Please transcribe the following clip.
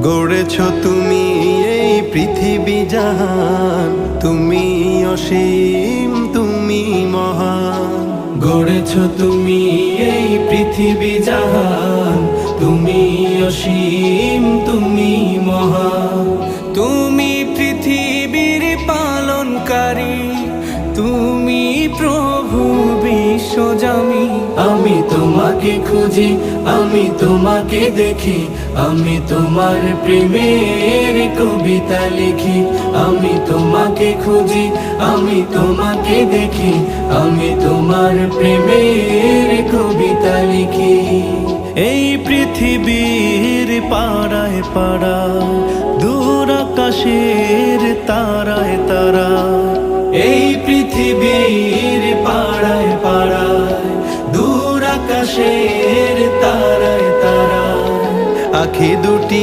গড়েছ তুমি এই পৃথিবী জাহান, তুমি অসীম তুমি মহান। গড়েছ তুমি এই পৃথিবী জাহান, তুমি অসীম তুমি মহান। তুমি পৃথিবীর পালনকারী, তুমি প্রভু বিশ্বজামি। আমি তোমাকে খুঁজি, আমি তোমাকে দেখি, আমি তোমার প্রেমের কবিতা লিখি। আমি তোমাকে খুঁজি, আমি তোমাকে দেখি, আমি তোমার প্রেমের কবিতা লিখি। এই পৃথিবীর পাড়ায় পাড়ায়, দূর আকাশের তারায় তারা, এই পৃথিবীর পাড়ায় পাড়ায়, দূর আকাশের তারায় তারায়, আখি দুটি